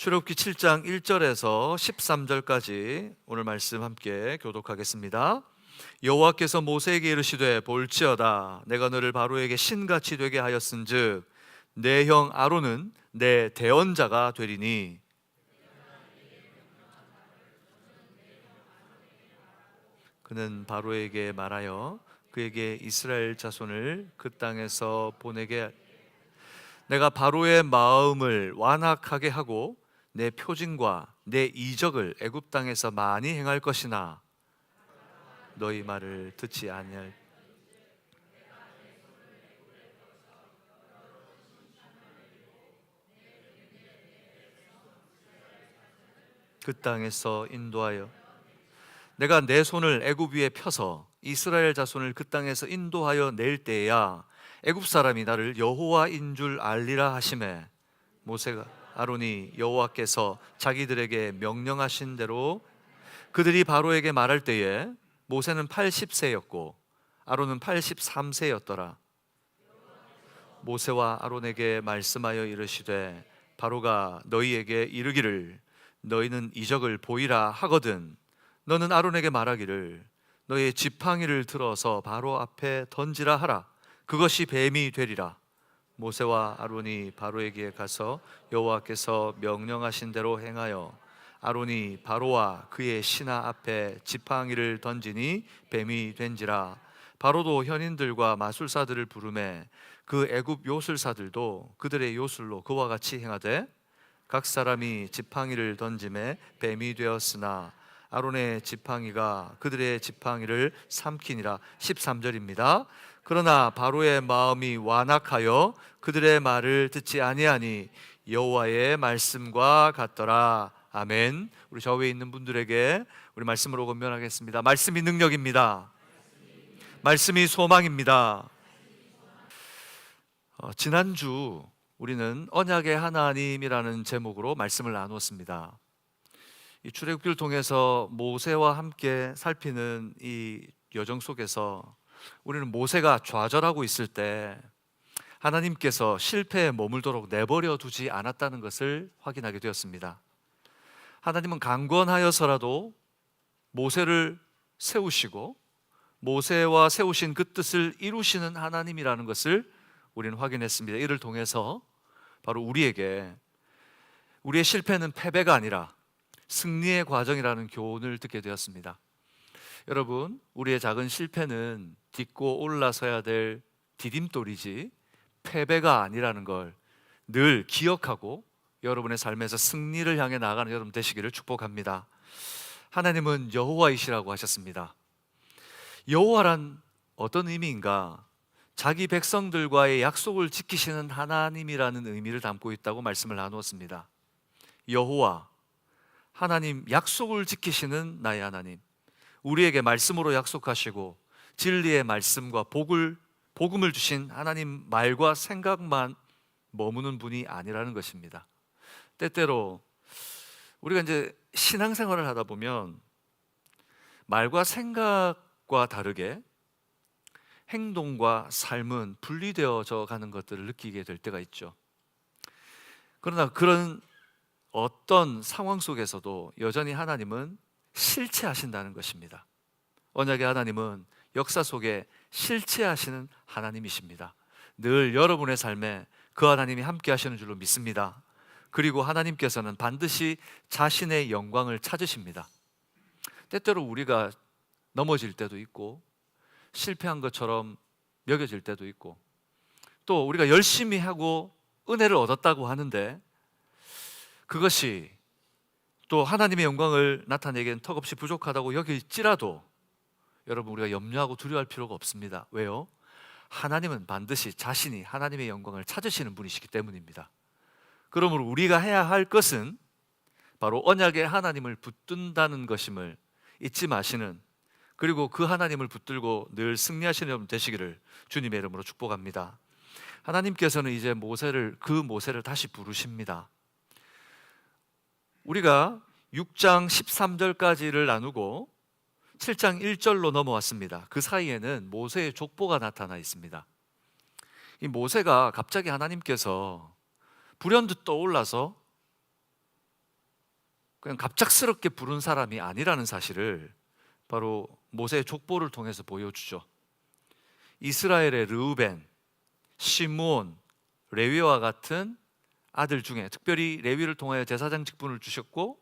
출애굽기 7장 1절에서 13절까지 오늘 말씀 함께 교독하겠습니다. 여호와께서 모세에게 이르시되 볼지어다 내가 너를 바로에게 신같이 되게 하였은즉 내 형 아론은 내 대언자가 되리니 그는 바로에게 말하여 그에게 이스라엘 자손을 그 땅에서 보내게 내가 바로의 마음을 완악하게 하고 내 표징과 내 이적을 애굽 땅에서 많이 행할 것이나 너희 말을 듣지 아니할 그 땅에서 인도하여 내가 내 손을 애굽 위에 펴서 이스라엘 자손을 그 땅에서 인도하여 낼 때야 애굽 사람이 나를 여호와인 줄 알리라 하시매 모세가 아론이 여호와께서 자기들에게 명령하신 대로 그들이 바로에게 말할 때에 모세는 80세였고 아론은 83세였더라. 모세와 아론에게 말씀하여 이르시되 바로가 너희에게 이르기를 너희는 이적을 보이라 하거든 너는 아론에게 말하기를 너의 지팡이를 들어서 바로 앞에 던지라 하라. 그것이 뱀이 되리라. 모세와 아론이 바로에게 가서 여호와께서 명령하신 대로 행하여 아론이 바로와 그의 신하 앞에 지팡이를 던지니 뱀이 된지라. 바로도 현인들과 마술사들을 부르매 그 애굽 요술사들도 그들의 요술로 그와 같이 행하되 각 사람이 지팡이를 던짐에 뱀이 되었으나 아론의 지팡이가 그들의 지팡이를 삼키니라. 13절입니다. 그러나 바로의 마음이 완악하여 그들의 말을 듣지 아니하니 여호와의 말씀과 같더라. 아멘. 우리 좌우에 있는 분들에게 우리 말씀으로 권면하겠습니다. 말씀이 능력입니다. 말씀이 소망입니다. 지난주 우리는 언약의 하나님이라는 제목으로 말씀을 나누었습니다. 이 출애굽기를 통해서 모세와 함께 살피는 이 여정 속에서 우리는 모세가 좌절하고 있을 때 하나님께서 실패에 머물도록 내버려 두지 않았다는 것을 확인하게 되었습니다. 하나님은 강권하여서라도 모세를 세우시고 모세와 세우신 그 뜻을 이루시는 하나님이라는 것을 우리는 확인했습니다. 이를 통해서 바로 우리에게 우리의 실패는 패배가 아니라 승리의 과정이라는 교훈을 듣게 되었습니다. 여러분, 우리의 작은 실패는 딛고 올라서야 될 디딤돌이지 패배가 아니라는 걸 늘 기억하고 여러분의 삶에서 승리를 향해 나아가는 여러분 되시기를 축복합니다. 하나님은 여호와이시라고 하셨습니다. 여호와란 어떤 의미인가? 자기 백성들과의 약속을 지키시는 하나님이라는 의미를 담고 있다고 말씀을 나누었습니다. 여호와, 하나님, 약속을 지키시는 나의 하나님, 우리에게 말씀으로 약속하시고 진리의 말씀과 복음을 주신 하나님 말과 생각만 머무는 분이 아니라는 것입니다. 때때로 우리가 이제 신앙생활을 하다 보면 말과 생각과 다르게 행동과 삶은 분리되어져 가는 것들을 느끼게 될 때가 있죠. 그러나 그런 어떤 상황 속에서도 여전히 하나님은 실체하신다는 것입니다. 언약의 하나님은 역사 속에 실체하시는 하나님이십니다. 늘 여러분의 삶에 그 하나님이 함께 하시는 줄로 믿습니다. 그리고 하나님께서는 반드시 자신의 영광을 찾으십니다. 때때로 우리가 넘어질 때도 있고 실패한 것처럼 여겨질 때도 있고 또 우리가 열심히 하고 은혜를 얻었다고 하는데 그것이 또 하나님의 영광을 나타내기엔 턱없이 부족하다고 여길지라도 여러분, 우리가 염려하고 두려워할 필요가 없습니다. 왜요? 하나님은 반드시 자신이 하나님의 영광을 찾으시는 분이시기 때문입니다. 그러므로 우리가 해야 할 것은 바로 언약의 하나님을 붙든다는 것임을 잊지 마시는, 그리고 그 하나님을 붙들고 늘 승리하시는 여러분 되시기를 주님의 이름으로 축복합니다. 하나님께서는 이제 그 모세를 다시 부르십니다. 우리가 6장 13절까지를 나누고 7장 1절로 넘어왔습니다. 그 사이에는 모세의 족보가 나타나 있습니다. 이 모세가 갑자기 하나님께서 불현듯 떠올라서 그냥 갑작스럽게 부른 사람이 아니라는 사실을 바로 모세의 족보를 통해서 보여주죠. 이스라엘의 르우벤, 시므온, 레위와 같은 아들 중에 특별히 레위를 통하여 제사장 직분을 주셨고,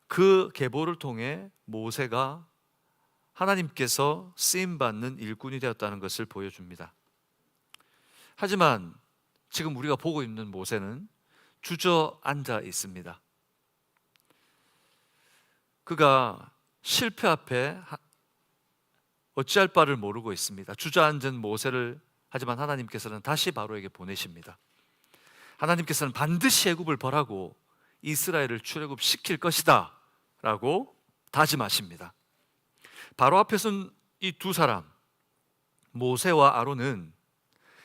그 계보를 통해 모세가 하나님께서 쓰임받는 일꾼이 되었다는 것을 보여줍니다. 하지만 지금 우리가 보고 있는 모세는 주저앉아 있습니다. 그가 실패 앞에 어찌할 바를 모르고 있습니다. 주저앉은 모세를 하지만 하나님께서는 다시 바로에게 보내십니다. 하나님께서는 반드시 애굽을 벌하고 이스라엘을 출애굽시킬 것이다 라고 다짐하십니다. 바로 앞에 선 이 두 사람, 모세와 아론은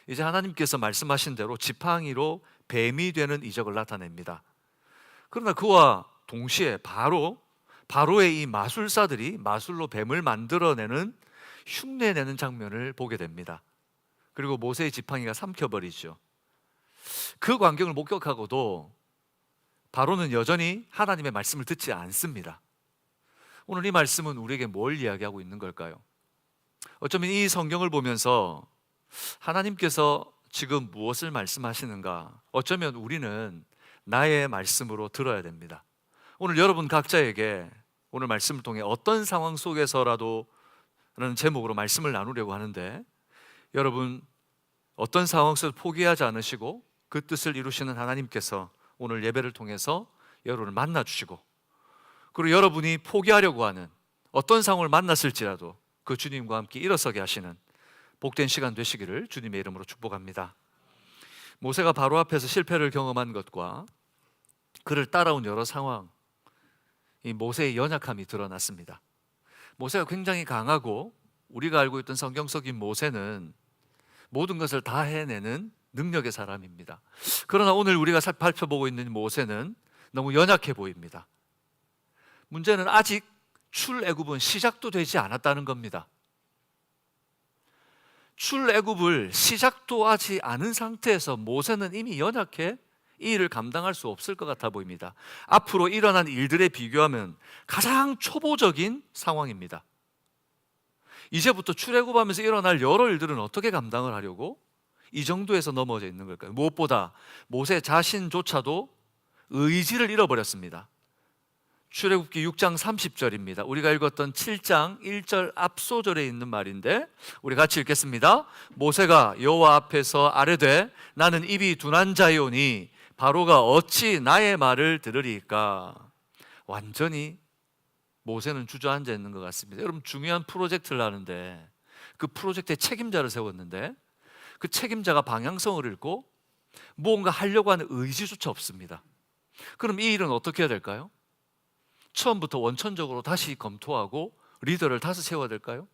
이제 하나님께서 말씀하신 대로 지팡이로 뱀이 되는 이적을 나타냅니다. 그러나 그와 동시에 바로의 이 마술사들이 마술로 뱀을 만들어내는, 흉내내는 장면을 보게 됩니다. 그리고 모세의 지팡이가 삼켜버리죠. 그 광경을 목격하고도 바로는 여전히 하나님의 말씀을 듣지 않습니다. 오늘 이 말씀은 우리에게 뭘 이야기하고 있는 걸까요? 어쩌면 이 성경을 보면서 하나님께서 지금 무엇을 말씀하시는가, 어쩌면 우리는 나의 말씀으로 들어야 됩니다. 오늘 여러분 각자에게 오늘 말씀을 통해 어떤 상황 속에서라도 라는 제목으로 말씀을 나누려고 하는데, 여러분 어떤 상황 속에서 포기하지 않으시고 그 뜻을 이루시는 하나님께서 오늘 예배를 통해서 여러분을 만나 주시고, 그리고 여러분이 포기하려고 하는 어떤 상황을 만났을지라도 그 주님과 함께 일어서게 하시는 복된 시간 되시기를 주님의 이름으로 축복합니다. 모세가 바로 앞에서 실패를 경험한 것과 그를 따라온 여러 상황, 이 모세의 연약함이 드러났습니다. 모세가 굉장히 강하고 우리가 알고 있던 성경 속인 모세는 모든 것을 다 해내는 능력의 사람입니다. 그러나 오늘 우리가 살펴보고 있는 모세는 너무 연약해 보입니다. 문제는 아직 출애굽은 시작도 되지 않았다는 겁니다. 출애굽을 시작도 하지 않은 상태에서 모세는 이미 연약해 이 일을 감당할 수 없을 것 같아 보입니다. 앞으로 일어난 일들에 비교하면 가장 초보적인 상황입니다. 이제부터 출애굽하면서 일어날 여러 일들은 어떻게 감당을 하려고 이 정도에서 넘어져 있는 걸까요? 무엇보다 모세 자신조차도 의지를 잃어버렸습니다. 출애굽기 6장 30절입니다. 우리가 읽었던 7장 1절 앞소절에 있는 말인데 우리 같이 읽겠습니다. 모세가 여호와 앞에서 아뢰되 나는 입이 둔한 자이오니 바로가 어찌 나의 말을 들으리까. 완전히 모세는 주저앉아 있는 것 같습니다. 여러분 중요한 프로젝트를 하는데 그 프로젝트의 책임자를 세웠는데 그 책임자가 방향성을 잃고 무언가 하려고 하는 의지조차 없습니다. 그럼 이 일은 어떻게 해야 될까요? 처음부터 원천적으로 다시 검토하고 리더를 다시 세워야 될까요?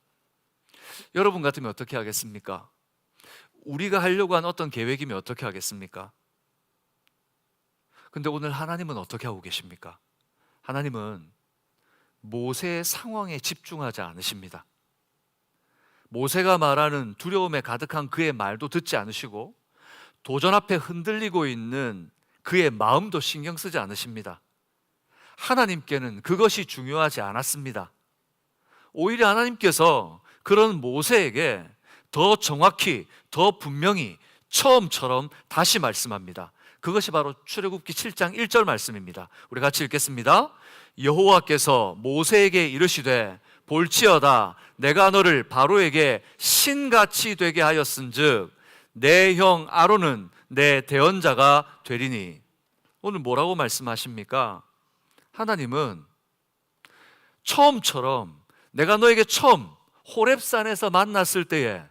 여러분 같으면 어떻게 하겠습니까? 우리가 하려고 하는 어떤 계획이면 어떻게 하겠습니까? 근데 오늘 하나님은 어떻게 하고 계십니까? 하나님은 모세의 상황에 집중하지 않으십니다. 모세가 말하는 두려움에 가득한 그의 말도 듣지 않으시고 도전 앞에 흔들리고 있는 그의 마음도 신경 쓰지 않으십니다. 하나님께는 그것이 중요하지 않았습니다. 오히려 하나님께서 그런 모세에게 더 정확히, 더 분명히 처음처럼 다시 말씀합니다. 그것이 바로 출애굽기 7장 1절 말씀입니다. 우리 같이 읽겠습니다. 여호와께서 모세에게 이르시되 볼지어다 내가 너를 바로에게 신같이 되게 하였은즉 내 형 아론은 내 대언자가 되리니. 오늘 뭐라고 말씀하십니까? 하나님은 처음처럼 내가 너에게 처음 호렙산에서 만났을 때에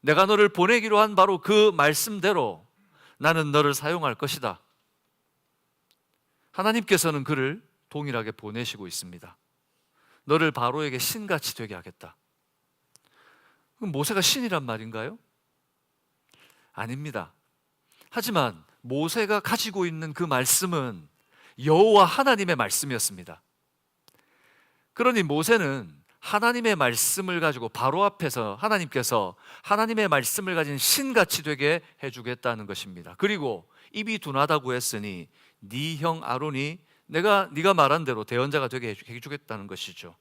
내가 너를 보내기로 한 바로 그 말씀대로 나는 너를 사용할 것이다. 하나님께서는 그를 동일하게 보내시고 있습니다. 너를 바로에게 신같이 되게 하겠다. 그럼 모세가 신이란 말인가요? 아닙니다. 하지만 모세가 가지고 있는 그 말씀은 여호와 하나님의 말씀이었습니다. 그러니 모세는 하나님의 말씀을 가지고 바로 앞에서 하나님께서 하나님의 말씀을 가진 신같이 되게 해주겠다는 것입니다. 그리고 입이 둔하다고 했으니 네 형 아론이 네가 말한 대로 대언자가 되게 해주겠다는 것이죠.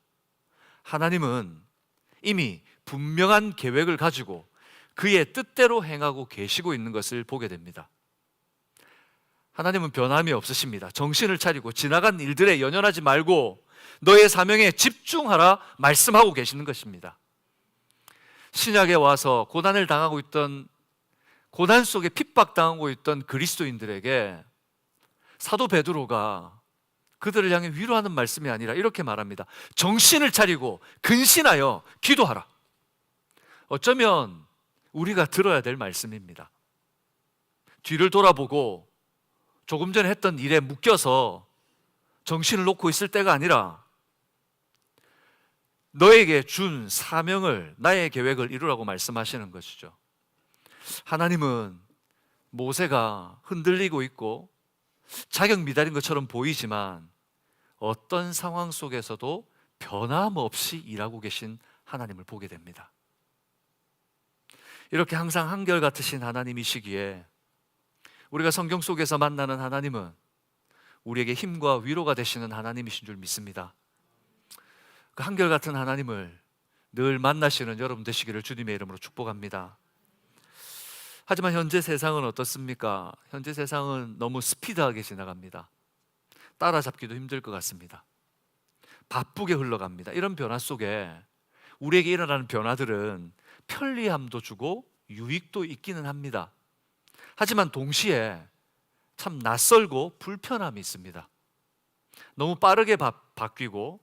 하나님은 이미 분명한 계획을 가지고 그의 뜻대로 행하고 계시고 있는 것을 보게 됩니다. 하나님은 변함이 없으십니다. 정신을 차리고 지나간 일들에 연연하지 말고 너의 사명에 집중하라 말씀하고 계시는 것입니다. 신약에 와서 고난을 당하고 있던, 고난 속에 핍박당하고 있던 그리스도인들에게 사도 베드로가 그들을 향해 위로하는 말씀이 아니라 이렇게 말합니다. 정신을 차리고 근신하여 기도하라. 어쩌면 우리가 들어야 될 말씀입니다. 뒤를 돌아보고 조금 전에 했던 일에 묶여서 정신을 놓고 있을 때가 아니라 너에게 준 사명을, 나의 계획을 이루라고 말씀하시는 것이죠. 하나님은 모세가 흔들리고 있고 자격 미달인 것처럼 보이지만 어떤 상황 속에서도 변함없이 일하고 계신 하나님을 보게 됩니다. 이렇게 항상 한결같으신 하나님이시기에 우리가 성경 속에서 만나는 하나님은 우리에게 힘과 위로가 되시는 하나님이신 줄 믿습니다. 그 한결같은 하나님을 늘 만나시는 여러분 되시기를 주님의 이름으로 축복합니다. 하지만 현재 세상은 어떻습니까? 현재 세상은 너무 스피드하게 지나갑니다. 따라잡기도 힘들 것 같습니다. 바쁘게 흘러갑니다. 이런 변화 속에 우리에게 일어나는 변화들은 편리함도 주고 유익도 있기는 합니다. 하지만 동시에 참 낯설고 불편함이 있습니다. 너무 빠르게 바뀌고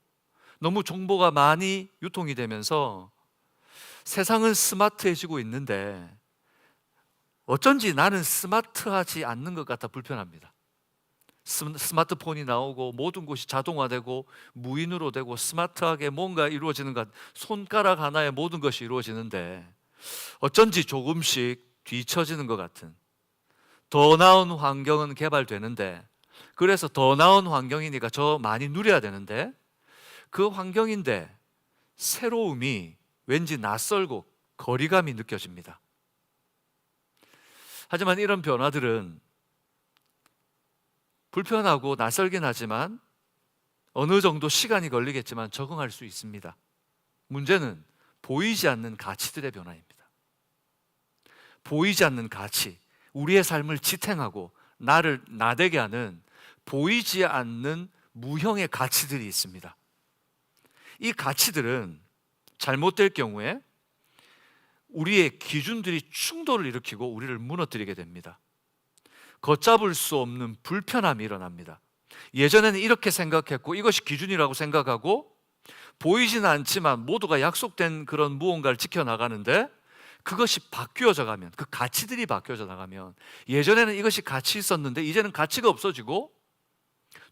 너무 정보가 많이 유통이 되면서 세상은 스마트해지고 있는데 어쩐지 나는 스마트하지 않는 것 같아 불편합니다. 스마트폰이 나오고 모든 것이 자동화되고 무인으로 되고 스마트하게 뭔가 이루어지는 것, 손가락 하나에 모든 것이 이루어지는데 어쩐지 조금씩 뒤처지는 것 같은, 더 나은 환경은 개발되는데, 그래서 더 나은 환경이니까 저 많이 누려야 되는데 그 환경인데 새로움이 왠지 낯설고 거리감이 느껴집니다. 하지만 이런 변화들은 불편하고 낯설긴 하지만 어느 정도 시간이 걸리겠지만 적응할 수 있습니다. 문제는 보이지 않는 가치들의 변화입니다. 보이지 않는 가치, 우리의 삶을 지탱하고 나를 나대게 하는 보이지 않는 무형의 가치들이 있습니다. 이 가치들은 잘못될 경우에 우리의 기준들이 충돌을 일으키고 우리를 무너뜨리게 됩니다. 걷잡을 수 없는 불편함이 일어납니다. 예전에는 이렇게 생각했고 이것이 기준이라고 생각하고 보이지는 않지만 모두가 약속된 그런 무언가를 지켜나가는데 그것이 바뀌어져 가면, 그 가치들이 바뀌어져 나가면 예전에는 이것이 가치 있었는데 이제는 가치가 없어지고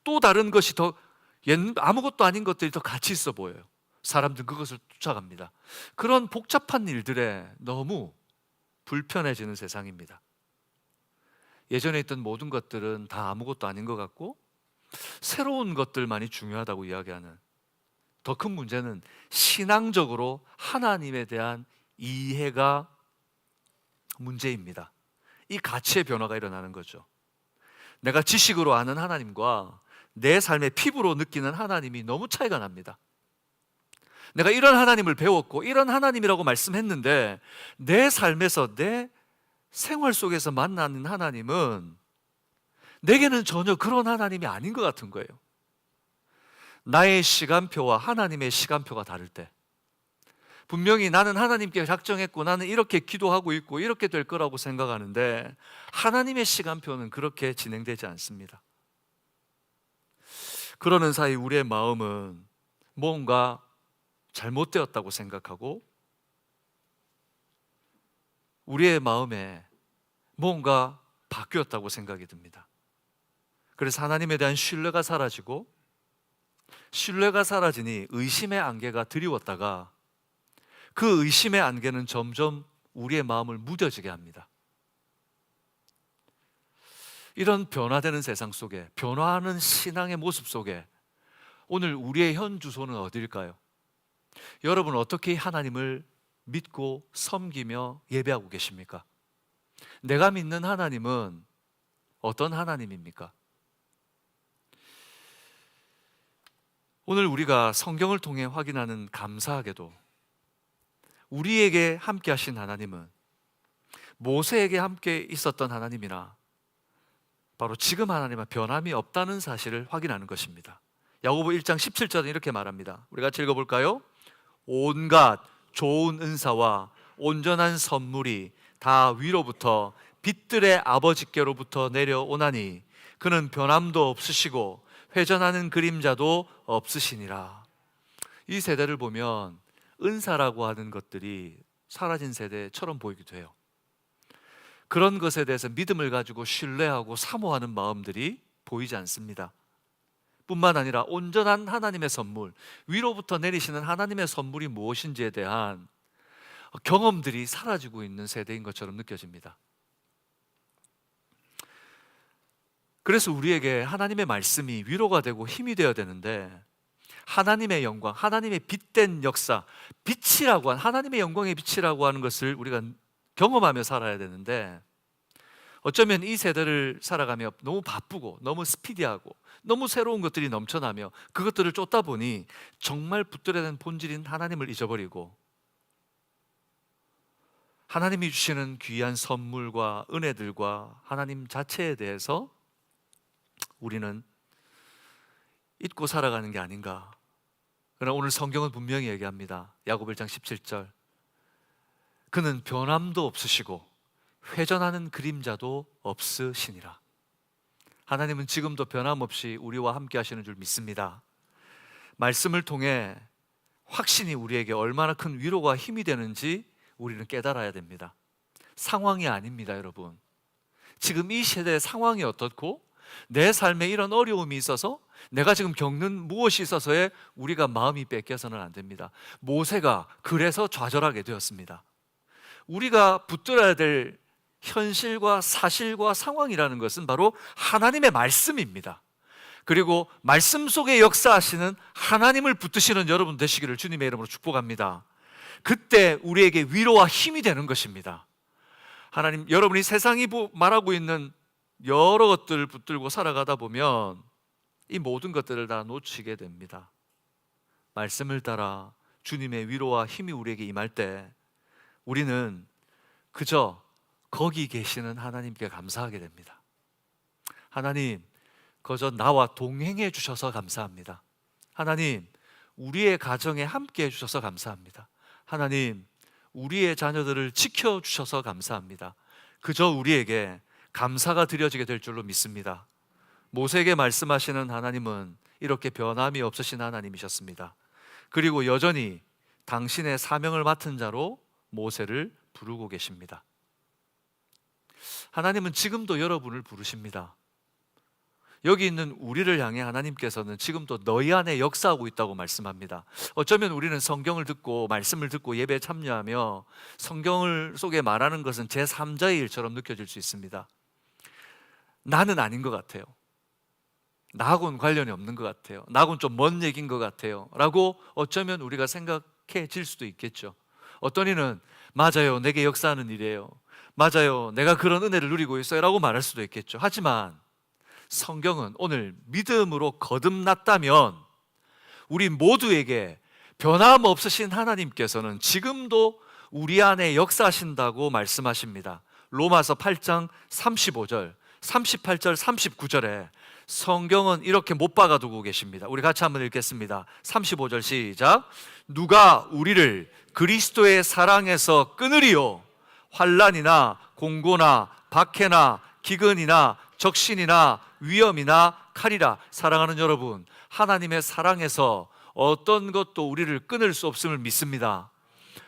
또 다른 것이 더 아무것도 아닌 것들이 더 가치 있어 보여요. 사람들은 그것을 쫓아갑니다. 그런 복잡한 일들에 너무 불편해지는 세상입니다. 예전에 있던 모든 것들은 다 아무것도 아닌 것 같고 새로운 것들만이 중요하다고 이야기하는, 더 큰 문제는 신앙적으로 하나님에 대한 이해가 문제입니다. 이 가치의 변화가 일어나는 거죠. 내가 지식으로 아는 하나님과 내 삶의 피부로 느끼는 하나님이 너무 차이가 납니다. 내가 이런 하나님을 배웠고 이런 하나님이라고 말씀했는데 내 삶에서, 내 생활 속에서 만나는 하나님은 내게는 전혀 그런 하나님이 아닌 것 같은 거예요. 나의 시간표와 하나님의 시간표가 다를 때, 분명히 나는 하나님께 작정했고 나는 이렇게 기도하고 있고 이렇게 될 거라고 생각하는데 하나님의 시간표는 그렇게 진행되지 않습니다. 그러는 사이 우리의 마음은 뭔가 잘못되었다고 생각하고 우리의 마음에 뭔가 바뀌었다고 생각이 듭니다. 그래서 하나님에 대한 신뢰가 사라지고, 신뢰가 사라지니 의심의 안개가 드리웠다가 그 의심의 안개는 점점 우리의 마음을 무뎌지게 합니다. 이런 변화되는 세상 속에, 변화하는 신앙의 모습 속에 오늘 우리의 현 주소는 어디일까요? 여러분은 어떻게 하나님을 믿고 섬기며 예배하고 계십니까? 내가 믿는 하나님은 어떤 하나님입니까? 오늘 우리가 성경을 통해 확인하는 감사하게도 우리에게 함께 하신 하나님은 모세에게 함께 있었던 하나님이나 바로 지금 하나님은 변함이 없다는 사실을 확인하는 것입니다. 야고보 1장 17절은 이렇게 말합니다. 우리가 읽어볼까요? 온갖 좋은 은사와 온전한 선물이 다 위로부터 빛들의 아버지께로부터 내려오나니 그는 변함도 없으시고 회전하는 그림자도 없으시니라. 이 세대를 보면 은사라고 하는 것들이 사라진 세대처럼 보이기도 해요. 그런 것에 대해서 믿음을 가지고 신뢰하고 사모하는 마음들이 보이지 않습니다. 뿐만 아니라 온전한 하나님의 선물, 위로부터 내리시는 하나님의 선물이 무엇인지에 대한 경험들이 사라지고 있는 세대인 것처럼 느껴집니다. 그래서 우리에게 하나님의 말씀이 위로가 되고 힘이 되어야 되는데, 하나님의 영광, 하나님의 빛된 역사, 빛이라고 하는, 하나님의 영광의 빛이라고 하는 것을 우리가 경험하며 살아야 되는데, 어쩌면 이 세대를 살아가며 너무 바쁘고 너무 스피디하고 너무 새로운 것들이 넘쳐나며 그것들을 쫓다 보니 정말 붙들어야 되는 본질인 하나님을 잊어버리고, 하나님이 주시는 귀한 선물과 은혜들과 하나님 자체에 대해서 우리는 잊고 살아가는 게 아닌가. 그러나 오늘 성경은 분명히 얘기합니다. 야고보 1장 17절, 그는 변함도 없으시고 회전하는 그림자도 없으시니라. 하나님은 지금도 변함없이 우리와 함께 하시는 줄 믿습니다. 말씀을 통해 확신이 우리에게 얼마나 큰 위로가 힘이 되는지 우리는 깨달아야 됩니다. 상황이 아닙니다, 여러분. 지금 이 세대의 상황이 어떻고 내 삶에 이런 어려움이 있어서 내가 지금 겪는 무엇이 있어서에 우리가 마음이 뺏겨서는 안 됩니다. 모세가 그래서 좌절하게 되었습니다. 우리가 붙들어야 될 현실과 사실과 상황이라는 것은 바로 하나님의 말씀입니다. 그리고 말씀 속에 역사하시는 하나님을 붙드시는 여러분 되시기를 주님의 이름으로 축복합니다. 그때 우리에게 위로와 힘이 되는 것입니다. 하나님, 여러분이 세상이 말하고 있는 여러 것들을 붙들고 살아가다 보면 이 모든 것들을 다 놓치게 됩니다. 말씀을 따라 주님의 위로와 힘이 우리에게 임할 때 우리는 그저 거기 계시는 하나님께 감사하게 됩니다. 하나님, 그저 나와 동행해 주셔서 감사합니다. 하나님, 우리의 가정에 함께 해 주셔서 감사합니다. 하나님, 우리의 자녀들을 지켜주셔서 감사합니다. 그저 우리에게 감사가 드려지게 될 줄로 믿습니다. 모세에게 말씀하시는 하나님은 이렇게 변함이 없으신 하나님이셨습니다. 그리고 여전히 당신의 사명을 맡은 자로 모세를 부르고 계십니다. 하나님은 지금도 여러분을 부르십니다. 여기 있는 우리를 향해 하나님께서는 지금도 너희 안에 역사하고 있다고 말씀합니다. 어쩌면 우리는 성경을 듣고 말씀을 듣고 예배에 참여하며 성경을 속에 말하는 것은 제3자의 일처럼 느껴질 수 있습니다. 나는 아닌 것 같아요. 나하고는 관련이 없는 것 같아요. 나하고는 좀 먼 얘기인 것 같아요 라고 어쩌면 우리가 생각해질 수도 있겠죠. 어떤 이는 맞아요, 내게 역사하는 일이에요, 맞아요, 내가 그런 은혜를 누리고 있어요 라고 말할 수도 있겠죠. 하지만 성경은 오늘 믿음으로 거듭났다면 우리 모두에게 변함없으신 하나님께서는 지금도 우리 안에 역사하신다고 말씀하십니다. 로마서 8장 35절, 38절, 39절에 성경은 이렇게 못 박아두고 계십니다. 우리 같이 한번 읽겠습니다. 35절 시작. 누가 우리를 그리스도의 사랑에서 끊으리요? 환난이나 공고나 박해나 기근이나 적신이나 위험이나 칼이라. 사랑하는 여러분, 하나님의 사랑에서 어떤 것도 우리를 끊을 수 없음을 믿습니다.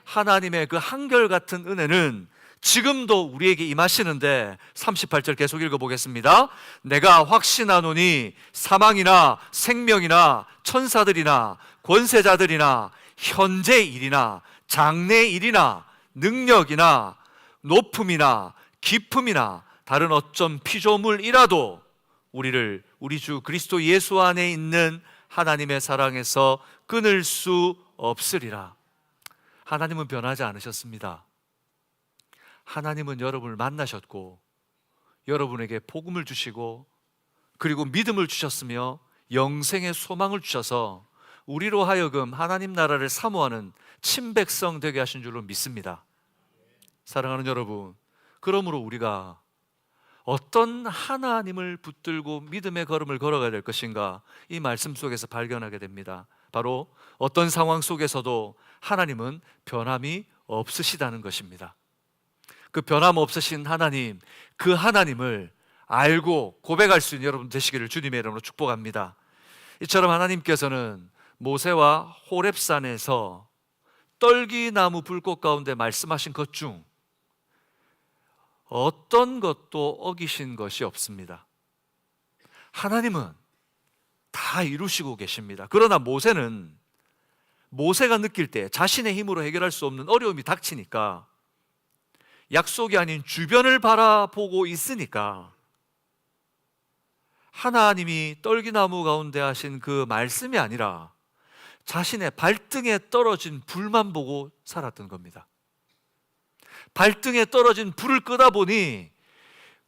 하나님의 그 한결같은 은혜는 지금도 우리에게 임하시는데 38절 계속 읽어보겠습니다. 내가 확신하노니 사망이나 생명이나 천사들이나 권세자들이나 현재 일이나 장래 일이나 능력이나 높음이나 깊음이나 다른 어떤 피조물이라도 우리를 우리 주 그리스도 예수 안에 있는 하나님의 사랑에서 끊을 수 없으리라. 하나님은 변하지 않으셨습니다. 하나님은 여러분을 만나셨고 여러분에게 복음을 주시고 그리고 믿음을 주셨으며 영생의 소망을 주셔서 우리로 하여금 하나님 나라를 사모하는 친백성 되게 하신 줄로 믿습니다. 사랑하는 여러분, 그러므로 우리가 어떤 하나님을 붙들고 믿음의 걸음을 걸어가야 될 것인가, 이 말씀 속에서 발견하게 됩니다. 바로 어떤 상황 속에서도 하나님은 변함이 없으시다는 것입니다. 그 변함 없으신 하나님, 그 하나님을 알고 고백할 수 있는 여러분 되시기를 주님의 이름으로 축복합니다. 이처럼 하나님께서는 모세와 호렙산에서 떨기나무 불꽃 가운데 말씀하신 것 중 어떤 것도 어기신 것이 없습니다. 하나님은 다 이루시고 계십니다. 그러나 모세가 느낄 때 자신의 힘으로 해결할 수 없는 어려움이 닥치니까, 약속이 아닌 주변을 바라보고 있으니까 하나님이 떨기나무 가운데 하신 그 말씀이 아니라 자신의 발등에 떨어진 불만 보고 살았던 겁니다. 발등에 떨어진 불을 끄다 보니,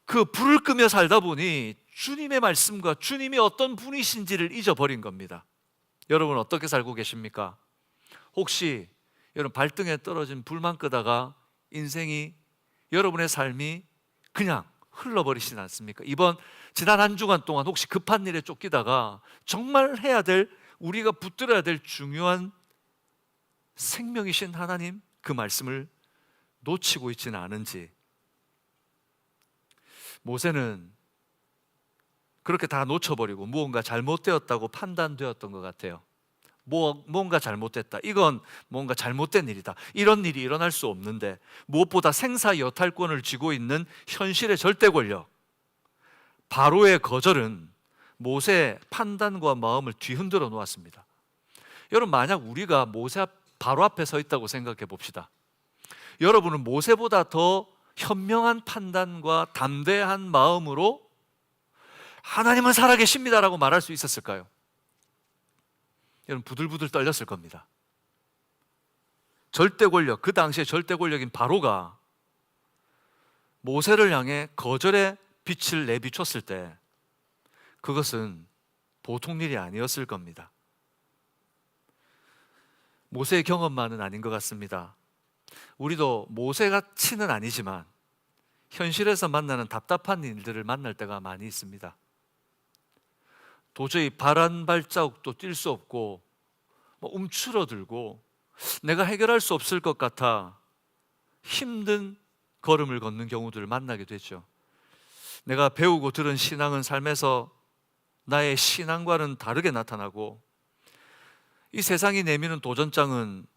그 불을 끄며 살다 보니 주님의 말씀과 주님이 어떤 분이신지를 잊어버린 겁니다. 여러분 어떻게 살고 계십니까? 혹시 여러분 발등에 떨어진 불만 끄다가 인생이, 여러분의 삶이 그냥 흘러버리시지 않습니까? 지난 한 주간 동안 혹시 급한 일에 쫓기다가 정말 해야 될, 우리가 붙들어야 될 중요한 생명이신 하나님, 그 말씀을 놓치고 있지는 않은지. 모세는 그렇게 다 놓쳐버리고 무언가 잘못되었다고 판단되었던 것 같아요. 뭔가 잘못됐다, 이건 뭔가 잘못된 일이다, 이런 일이 일어날 수 없는데, 무엇보다 생사여탈권을 쥐고 있는 현실의 절대 권력 바로의 거절은 모세의 판단과 마음을 뒤흔들어 놓았습니다. 여러분, 만약 우리가 바로 앞에 서 있다고 생각해 봅시다. 여러분은 모세보다 더 현명한 판단과 담대한 마음으로 하나님은 살아계십니다라고 말할 수 있었을까요? 여러분 부들부들 떨렸을 겁니다. 절대 권력, 그 당시에 절대 권력인 바로가 모세를 향해 거절의 빛을 내비췄을 때 그것은 보통 일이 아니었을 겁니다. 모세의 경험만은 아닌 것 같습니다. 우리도 모세같이는 아니지만 현실에서 만나는 답답한 일들을 만날 때가 많이 있습니다. 도저히 발 한 발자국도 뛸 수 없고 움츠러들고 내가 해결할 수 없을 것 같아 힘든 걸음을 걷는 경우들을 만나게 되죠. 내가 배우고 들은 신앙은 삶에서 나의 신앙과는 다르게 나타나고, 이 세상이 내미는 도전장은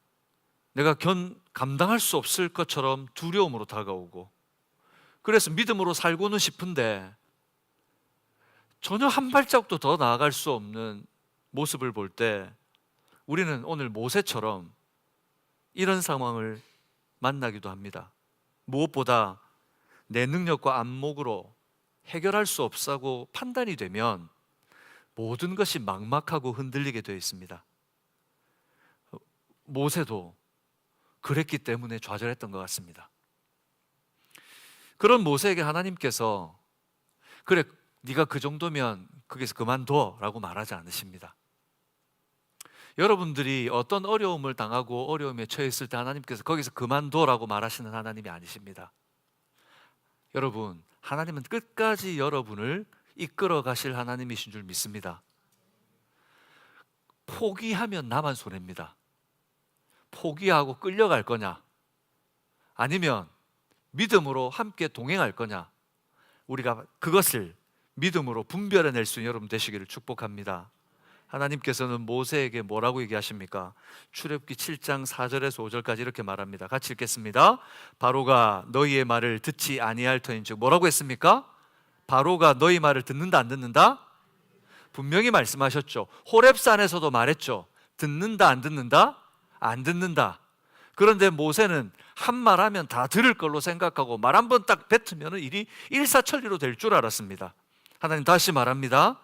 내가 감당할 수 없을 것처럼 두려움으로 다가오고, 그래서 믿음으로 살고는 싶은데 전혀 한 발자국도 더 나아갈 수 없는 모습을 볼 때 우리는 오늘 모세처럼 이런 상황을 만나기도 합니다. 무엇보다 내 능력과 안목으로 해결할 수 없다고 판단이 되면 모든 것이 막막하고 흔들리게 되어 있습니다. 모세도 그랬기 때문에 좌절했던 것 같습니다. 그런 모세에게 하나님께서 그래, 네가 그 정도면 거기서 그만둬 라고 말하지 않으십니다. 여러분들이 어떤 어려움을 당하고 어려움에 처했을 때 하나님께서 거기서 그만둬 라고 말하시는 하나님이 아니십니다. 여러분, 하나님은 끝까지 여러분을 이끌어 가실 하나님이신 줄 믿습니다. 포기하면 나만 손해입니다. 포기하고 끌려갈 거냐, 아니면 믿음으로 함께 동행할 거냐, 우리가 그것을 믿음으로 분별해낼 수 있는 여러분 되시기를 축복합니다. 하나님께서는 모세에게 뭐라고 얘기하십니까? 출애굽기 7장 4절에서 5절까지 이렇게 말합니다. 같이 읽겠습니다. 바로가 너희의 말을 듣지 아니할 터인즉, 뭐라고 했습니까? 바로가 너희 말을 듣는다 안 듣는다? 분명히 말씀하셨죠. 호렙산에서도 말했죠. 듣는다 안 듣는다? 안 듣는다. 그런데 모세는 한 말 하면 다 들을 걸로 생각하고 말 한 번 딱 뱉으면 일이 일사천리로 될 줄 알았습니다. 하나님 다시 말합니다.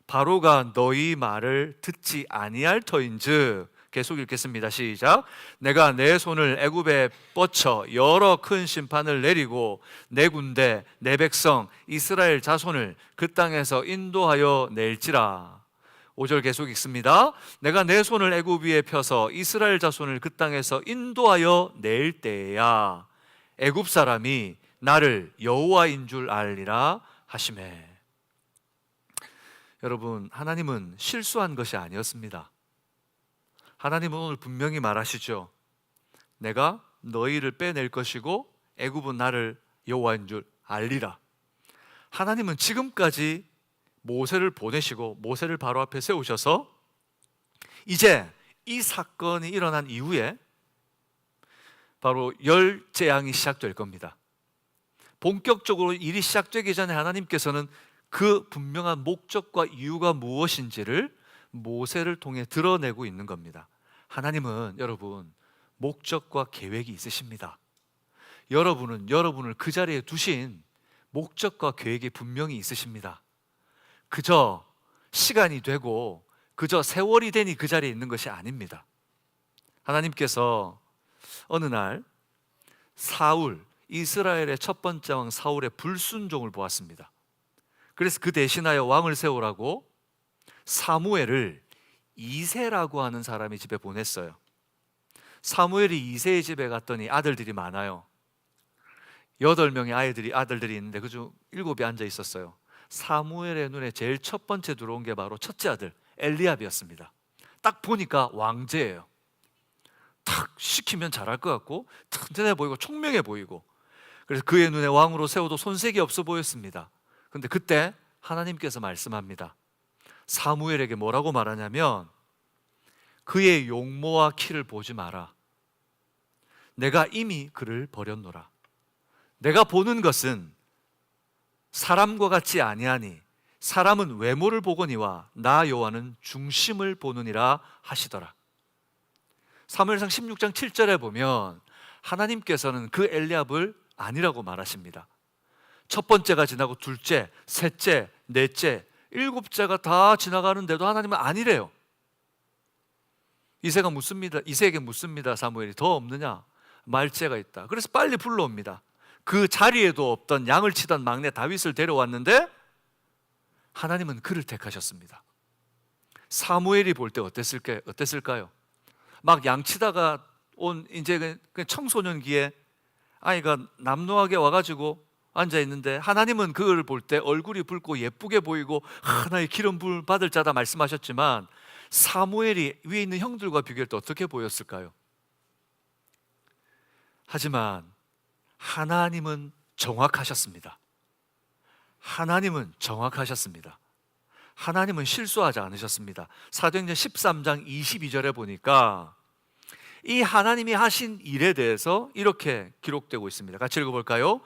바로가 너희 말을 듣지 아니할 터인즉, 계속 읽겠습니다. 시작. 내가 내 손을 애굽에 뻗쳐 여러 큰 심판을 내리고 내 군대 내 백성 이스라엘 자손을 그 땅에서 인도하여 낼지라. 5절 계속 읽습니다. 내가 내 손을 애굽 위에 펴서 이스라엘 자손을 그 땅에서 인도하여 낼 때야 애굽 사람이 나를 여호와인 줄 알리라 하시매. 여러분, 하나님은 실수한 것이 아니었습니다. 하나님은 오늘 분명히 말하시죠. 내가 너희를 빼낼 것이고 애굽은 나를 여호와인 줄 알리라. 하나님은 지금까지 모세를 보내시고 모세를 바로 앞에 세우셔서 이제 이 사건이 일어난 이후에 바로 열 재앙이 시작될 겁니다. 본격적으로 일이 시작되기 전에 하나님께서는 그 분명한 목적과 이유가 무엇인지를 모세를 통해 드러내고 있는 겁니다. 하나님은 여러분 목적과 계획이 있으십니다. 여러분은 여러분을 그 자리에 두신 목적과 계획이 분명히 있으십니다. 그저 시간이 되고 그저 세월이 되니 그 자리에 있는 것이 아닙니다. 하나님께서 어느 날 사울, 이스라엘의 첫 번째 왕 사울의 불순종을 보았습니다. 그래서 그 대신하여 왕을 세우라고 사무엘을 이새라고 하는 사람이 집에 보냈어요. 사무엘이 이새의 집에 갔더니 아들들이 많아요. 8명의 아들들이 있는데 그중 7이 앉아 있었어요. 사무엘의 눈에 제일 첫 번째 들어온 게 바로 첫째 아들 엘리압이었습니다. 딱 보니까 왕제예요. 탁 시키면 잘할 것 같고 튼튼해 보이고 총명해 보이고, 그래서 그의 눈에 왕으로 세워도 손색이 없어 보였습니다. 그런데 그때 하나님께서 말씀합니다. 사무엘에게 뭐라고 말하냐면 그의 용모와 키를 보지 마라. 내가 이미 그를 버렸노라. 내가 보는 것은 사람과 같지 아니하니 사람은 외모를 보거니와 나 여호와는 중심을 보느니라 하시더라. 사무엘상 16장 7절에 보면 하나님께서는 그 엘리압을 아니라고 말하십니다. 첫 번째가 지나고 둘째, 셋째, 넷째, 7째가 다 지나가는데도 하나님은 아니래요. 이새에게 묻습니다. 사무엘이 더 없느냐? 말째가 있다. 그래서 빨리 불러옵니다. 그 자리에도 없던 양을 치던 막내 다윗을 데려왔는데 하나님은 그를 택하셨습니다. 사무엘이 볼 때 어땠을까요? 막 양치다가 온 이제 그 청소년기에 아이가 남노하게 와가지고 앉아 있는데 하나님은 그를 볼 때 얼굴이 붉고 예쁘게 보이고 하나의 기름 부음 받을 자다 말씀하셨지만 사무엘이 위에 있는 형들과 비교할 때 어떻게 보였을까요? 하지만 하나님은 정확하셨습니다. 하나님은 정확하셨습니다. 하나님은 실수하지 않으셨습니다. 사도행전 13장 22절에 보니까 이 하나님이 하신 일에 대해서 이렇게 기록되고 있습니다. 같이 읽어볼까요?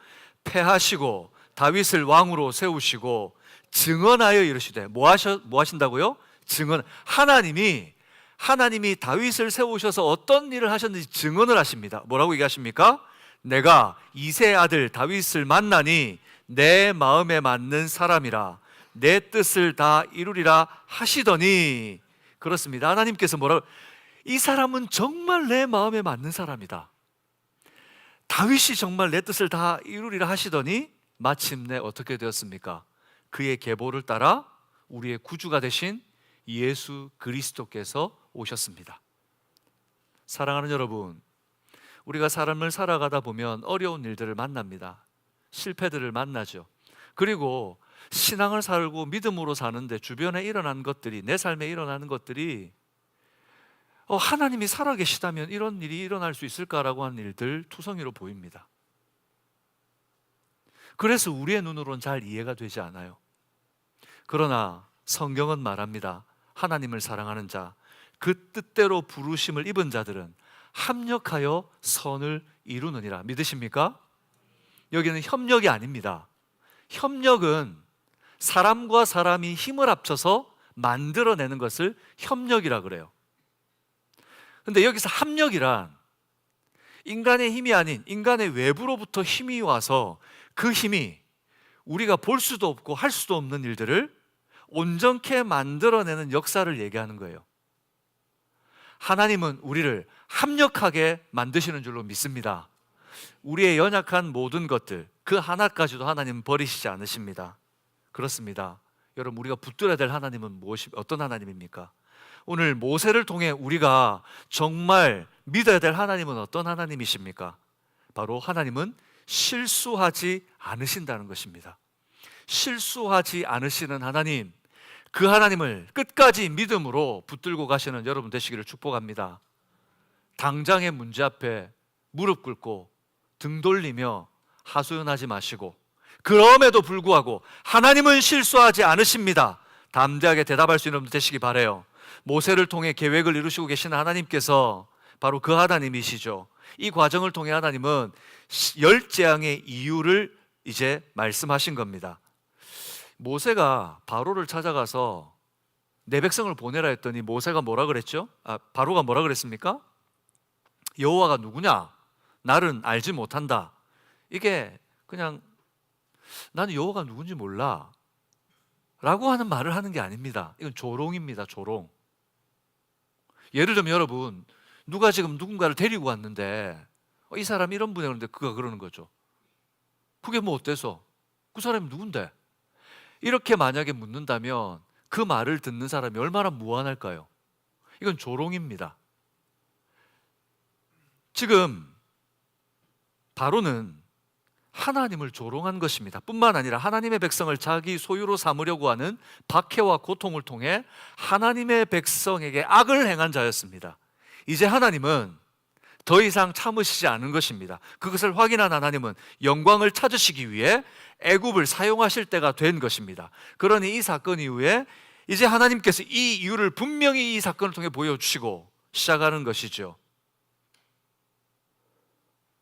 패하시고 다윗을 왕으로 세우시고 증언하여 이르시되 뭐 하신다고요? 증언. 하나님이 다윗을 세우셔서 어떤 일을 하셨는지 증언을 하십니다. 뭐라고 얘기하십니까? 내가 이새의 아들 다윗을 만나니 내 마음에 맞는 사람이라 내 뜻을 다 이루리라 하시더니, 그렇습니다. 하나님께서 뭐라고? 이 사람은 정말 내 마음에 맞는 사람이다. 다윗이 정말 내 뜻을 다 이루리라 하시더니 마침내 어떻게 되었습니까? 그의 계보를 따라 우리의 구주가 되신 예수 그리스도께서 오셨습니다. 사랑하는 여러분, 우리가 삶을 살아가다 보면 어려운 일들을 만납니다. 실패들을 만나죠. 그리고 신앙을 살고 믿음으로 사는데 주변에 일어난 것들이, 내 삶에 일어나는 것들이 하나님이 살아계시다면 이런 일이 일어날 수 있을까라고 하는 일들 투성이로 보입니다. 그래서 우리의 눈으로는 잘 이해가 되지 않아요. 그러나 성경은 말합니다. 하나님을 사랑하는 자, 그 뜻대로 부르심을 입은 자들은 합력하여 선을 이루느니라. 믿으십니까? 여기는 협력이 아닙니다. 협력은 사람과 사람이 힘을 합쳐서 만들어내는 것을 협력이라 그래요. 근데 여기서 합력이란 인간의 힘이 아닌 인간의 외부로부터 힘이 와서 그 힘이 우리가 볼 수도 없고 할 수도 없는 일들을 온전케 만들어내는 역사를 얘기하는 거예요. 하나님은 우리를 합력하게 만드시는 줄로 믿습니다. 우리의 연약한 모든 것들 그 하나까지도 하나님은 버리시지 않으십니다. 그렇습니다. 여러분, 우리가 붙들어야 될 하나님은 어떤 하나님입니까? 오늘 모세를 통해 우리가 정말 믿어야 될 하나님은 어떤 하나님이십니까? 바로 하나님은 실수하지 않으신다는 것입니다. 실수하지 않으시는 하나님, 그 하나님을 끝까지 믿음으로 붙들고 가시는 여러분 되시기를 축복합니다. 당장의 문제 앞에 무릎 꿇고 등 돌리며 하소연하지 마시고, 그럼에도 불구하고 하나님은 실수하지 않으십니다, 담대하게 대답할 수 있는 분 되시기 바라요. 모세를 통해 계획을 이루시고 계시는 하나님께서 바로 그 하나님이시죠. 이 과정을 통해 하나님은 10재앙의 이유를 이제 말씀하신 겁니다. 모세가 바로를 찾아가서 내 백성을 보내라 했더니 모세가 뭐라 그랬죠? 바로가 뭐라 그랬습니까? 여호와가 누구냐? 나는 알지 못한다. 이게 그냥 나는 여호와가 누군지 몰라 라고 하는 말을 하는 게 아닙니다. 이건 조롱입니다. 조롱. 예를 들면 여러분, 누가 지금 누군가를 데리고 왔는데 이 사람이 이런 분이야 그런데 그가 그러는 거죠. 그게 뭐 어때서? 그 사람이 누군데? 이렇게 만약에 묻는다면 그 말을 듣는 사람이 얼마나 무안할까요? 이건 조롱입니다. 지금 바로는 하나님을 조롱한 것입니다. 뿐만 아니라 하나님의 백성을 자기 소유로 삼으려고 하는 박해와 고통을 통해 하나님의 백성에게 악을 행한 자였습니다. 이제 하나님은 더 이상 참으시지 않은 것입니다. 그것을 확인한 하나님은 영광을 찾으시기 위해 애굽을 사용하실 때가 된 것입니다. 그러니 이 사건 이후에 이제 하나님께서 이 이유를 분명히 이 사건을 통해 보여주시고 시작하는 것이죠.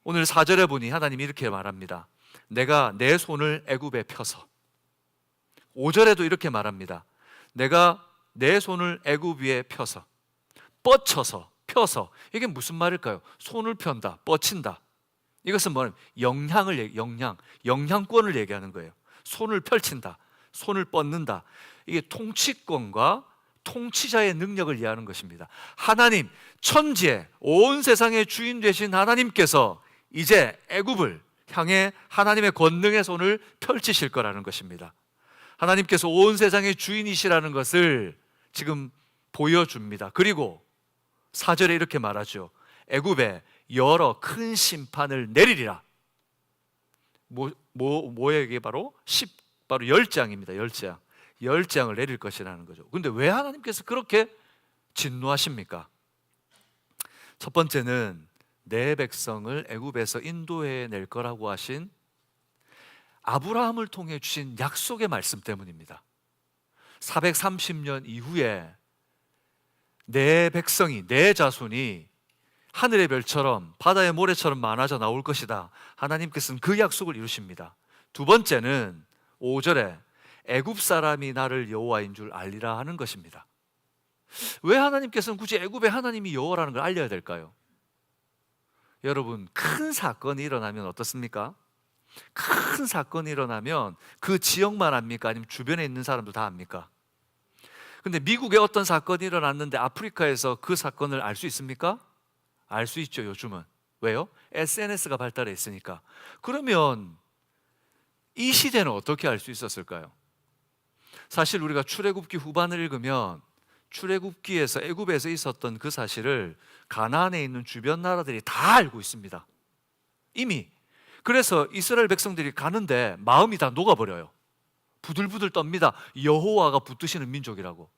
오늘 4절에 보니 하나님이 이렇게 말합니다. 내가 내 손을 애굽에 펴서. 5절에도 이렇게 말합니다. 내가 내 손을 애굽 위에 펴서, 뻗쳐서, 펴서. 이게 무슨 말일까요? 손을 편다, 뻗친다. 이것은 뭐냐면 영향권을 얘기하는 거예요. 손을 펼친다, 손을 뻗는다. 이게 통치권과 통치자의 능력을 이해하는 것입니다. 하나님, 천지의 온 세상의 주인 되신 하나님께서 이제 애굽을 향해 하나님의 권능의 손을 펼치실 거라는 것입니다. 하나님께서 온 세상의 주인이시라는 것을 지금 보여줍니다. 그리고 4절에 이렇게 말하죠. 애굽에 여러 큰 심판을 내리리라. 뭐에게 바로 10재앙입니다. 10재앙. 10재앙을 내릴 것이라는 거죠. 그런데 왜 하나님께서 그렇게 진노하십니까? 첫 번째는 내 백성을 애굽에서 인도해 낼 거라고 하신 아브라함을 통해 주신 약속의 말씀 때문입니다. 430년 이후에 내 백성이, 내 자손이 하늘의 별처럼 바다의 모래처럼 많아져 나올 것이다. 하나님께서는 그 약속을 이루십니다. 두 번째는 5절에 애굽 사람이 나를 여호와인 줄 알리라 하는 것입니다. 왜 하나님께서는 굳이 애굽의 하나님이 여호와라는 걸 알려야 될까요? 여러분, 큰 사건이 일어나면 어떻습니까? 큰 사건이 일어나면 그 지역만 압니까? 아니면 주변에 있는 사람도 다 압니까? 근데 미국에 어떤 사건이 일어났는데 아프리카에서 그 사건을 알 수 있습니까? 알 수 있죠, 요즘은. 왜요? SNS가 발달해 있으니까. 그러면 이 시대는 어떻게 알 수 있었을까요? 사실 우리가 출애굽기 후반을 읽으면 출애굽기에서 애굽에서 있었던 그 사실을 가나안에 있는 주변 나라들이 다 알고 있습니다. 이미. 그래서 이스라엘 백성들이 가는데 마음이 다 녹아버려요. 부들부들 떱니다. 여호와가 붙드시는 민족이라고.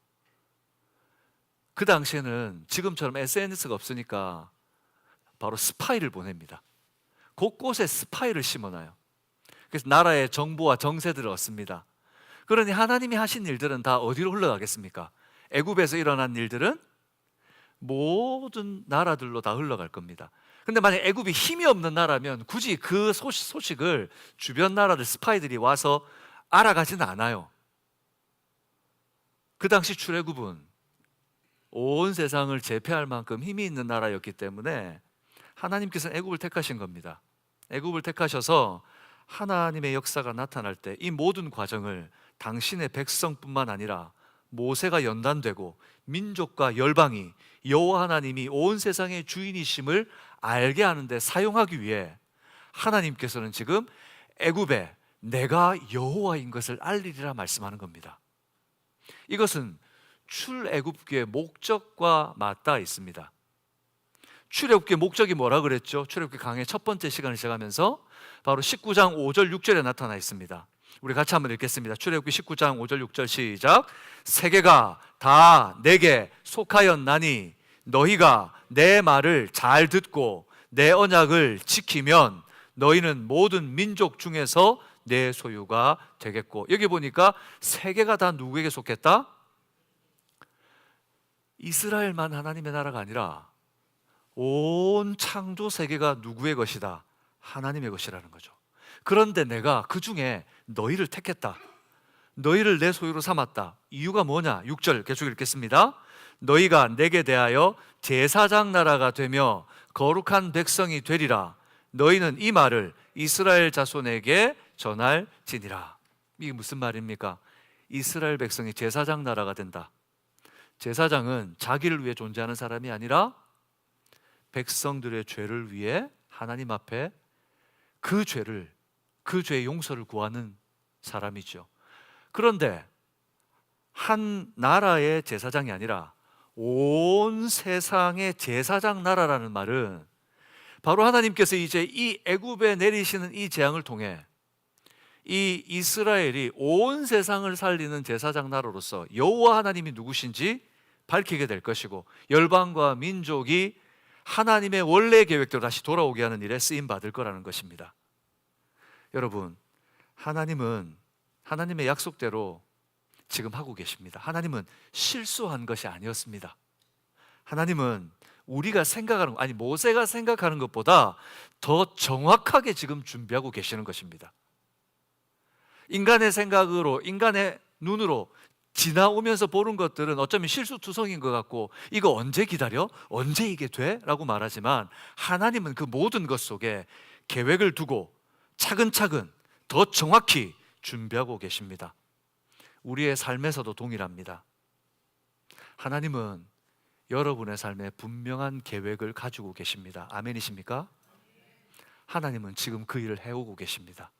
그 당시에는 지금처럼 SNS가 없으니까 바로 스파이를 보냅니다. 곳곳에 스파이를 심어놔요. 그래서 나라의 정보와 정세들을 얻습니다. 그러니 하나님이 하신 일들은 다 어디로 흘러가겠습니까? 애굽에서 일어난 일들은 모든 나라들로 다 흘러갈 겁니다. 근데 만약 애굽이 힘이 없는 나라면 굳이 그 소식을 주변 나라들 스파이들이 와서 알아가지는 않아요. 그 당시 출애굽은 온 세상을 제패할 만큼 힘이 있는 나라였기 때문에 하나님께서는 애굽을 택하신 겁니다. 애굽을 택하셔서 하나님의 역사가 나타날 때 이 모든 과정을 당신의 백성뿐만 아니라 모세가 연단되고 민족과 열방이 여호와 하나님이 온 세상의 주인이심을 알게 하는데 사용하기 위해 하나님께서는 지금 애굽에 내가 여호와인 것을 알리리라 말씀하는 겁니다. 이것은 출애굽기의 목적과 맞닿아 있습니다. 출애굽기의 목적이 뭐라 그랬죠? 출애굽기 강의 첫 번째 시간을 시작하면서 바로 19장 5절 6절에 나타나 있습니다. 우리 같이 한번 읽겠습니다. 출애굽기 19장 5절 6절 시작. 세계가 다 내게 속하였나니 너희가 내 말을 잘 듣고 내 언약을 지키면 너희는 모든 민족 중에서 내 소유가 되겠고, 여기 보니까 세계가 다 누구에게 속했다? 이스라엘만 하나님의 나라가 아니라 온 창조 세계가 누구의 것이다? 하나님의 것이라는 거죠. 그런데 내가 그 중에 너희를 택했다. 너희를 내 소유로 삼았다. 이유가 뭐냐? 6절 계속 읽겠습니다. 너희가 내게 대하여 제사장 나라가 되며 거룩한 백성이 되리라. 너희는 이 말을 이스라엘 자손에게 전할지니라. 이게 무슨 말입니까? 이스라엘 백성이 제사장 나라가 된다. 제사장은 자기를 위해 존재하는 사람이 아니라 백성들의 죄를 위해 하나님 앞에 그 죄의 용서를 구하는 사람이죠. 그런데 한 나라의 제사장이 아니라 온 세상의 제사장 나라라는 말은 바로 하나님께서 이제 이 애굽에 내리시는 이 재앙을 통해 이 이스라엘이 온 세상을 살리는 제사장 나라로서 여호와 하나님이 누구신지 밝히게 될 것이고, 열방과 민족이 하나님의 원래 계획대로 다시 돌아오게 하는 일에 쓰임 받을 거라는 것입니다. 여러분, 하나님은 하나님의 약속대로 지금 하고 계십니다. 하나님은 실수한 것이 아니었습니다. 하나님은 우리가 생각하는, 아니 모세가 생각하는 것보다 더 정확하게 지금 준비하고 계시는 것입니다. 인간의 생각으로, 인간의 눈으로 지나오면서 보는 것들은 어쩌면 실수투성인 것 같고, 이거 언제 기다려? 언제 이게 돼? 라고 말하지만 하나님은 그 모든 것 속에 계획을 두고 차근차근 더 정확히 준비하고 계십니다. 우리의 삶에서도 동일합니다. 하나님은 여러분의 삶에 분명한 계획을 가지고 계십니다. 아멘이십니까? 하나님은 지금 그 일을 해오고 계십니다.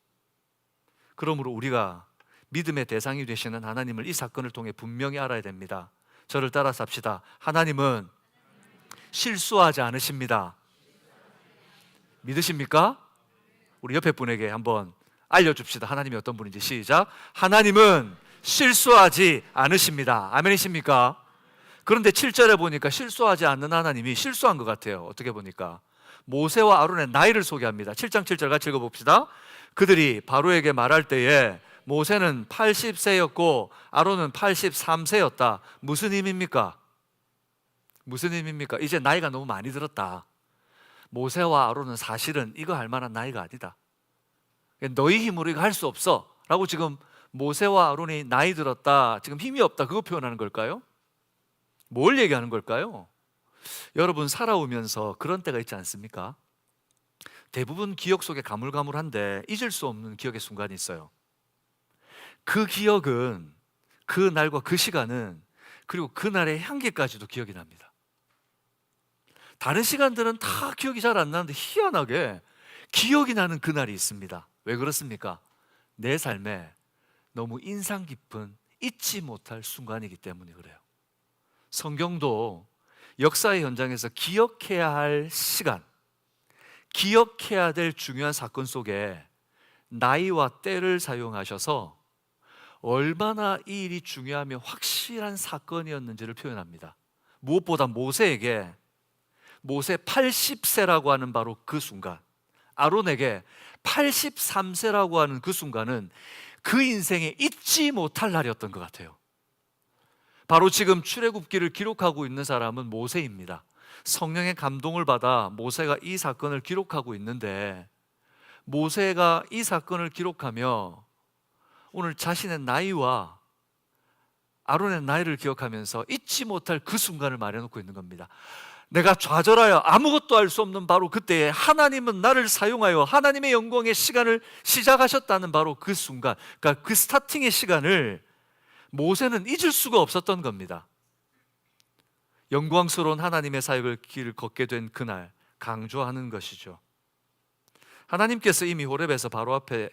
그러므로 우리가 믿음의 대상이 되시는 하나님을 이 사건을 통해 분명히 알아야 됩니다. 저를 따라서 합시다. 하나님은 실수하지 않으십니다. 믿으십니까? 우리 옆에 분에게 한번 알려줍시다. 하나님이 어떤 분인지. 시작. 하나님은 실수하지 않으십니다. 아멘이십니까? 그런데 7절에 보니까 실수하지 않는 하나님이 실수한 것 같아요. 어떻게 보니까 모세와 아론의 나이를 소개합니다. 7장 7절 같이 읽어봅시다. 그들이 바로에게 말할 때에 모세는 80세였고 아론은 83세였다. 무슨 의미입니까? 무슨 의미입니까? 이제 나이가 너무 많이 들었다. 모세와 아론은 사실은 이거 할 만한 나이가 아니다. 너희 힘으로 이거 할 수 없어 라고 지금 모세와 아론이 나이 들었다, 지금 힘이 없다, 그거 표현하는 걸까요? 뭘 얘기하는 걸까요? 여러분, 살아오면서 그런 때가 있지 않습니까? 대부분 기억 속에 가물가물한데 잊을 수 없는 기억의 순간이 있어요. 그 기억은 그 날과 그 시간은, 그리고 그날의 향기까지도 기억이 납니다. 다른 시간들은 다 기억이 잘 안 나는데 희한하게 기억이 나는 그날이 있습니다. 왜 그렇습니까? 내 삶에 너무 인상 깊은 잊지 못할 순간이기 때문에 그래요. 성경도 역사의 현장에서 기억해야 할 시간, 기억해야 될 중요한 사건 속에 나이와 때를 사용하셔서 얼마나 이 일이 중요하며 확실한 사건이었는지를 표현합니다. 무엇보다 모세에게 모세 80세라고 하는 바로 그 순간, 아론에게 83세라고 하는 그 순간은 그 인생에 잊지 못할 날이었던 것 같아요. 바로 지금 출애굽기를 기록하고 있는 사람은 모세입니다. 성령의 감동을 받아 모세가 이 사건을 기록하고 있는데, 모세가 이 사건을 기록하며 오늘 자신의 나이와 아론의 나이를 기억하면서 잊지 못할 그 순간을 마련해놓고 있는 겁니다. 내가 좌절하여 아무것도 할 수 없는 바로 그때에 하나님은 나를 사용하여 하나님의 영광의 시간을 시작하셨다는 바로 그 순간, 그러니까 그 스타팅의 시간을 모세는 잊을 수가 없었던 겁니다. 영광스러운 하나님의 사역을 길을 걷게 된 그날 강조하는 것이죠. 하나님께서 이미 호렙에서 바로 앞에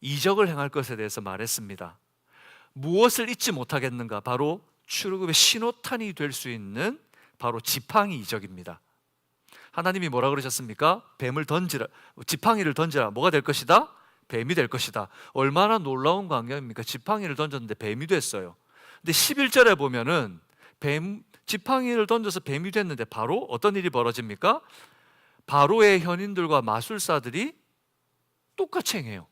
이적을 행할 것에 대해서 말했습니다. 무엇을 잊지 못하겠는가? 바로 출애굽의 신호탄이 될 수 있는 바로 지팡이 이적입니다. 하나님이 뭐라 그러셨습니까? 뱀을 던지라, 지팡이를 던지라. 뭐가 될 것이다? 뱀이 될 것이다. 얼마나 놀라운 광경입니까? 지팡이를 던졌는데 뱀이 됐어요. 근데 11절에 보면은 지팡이를 던져서 뱀이 됐는데 바로 어떤 일이 벌어집니까? 바로의 현인들과 마술사들이 똑같이 행해요.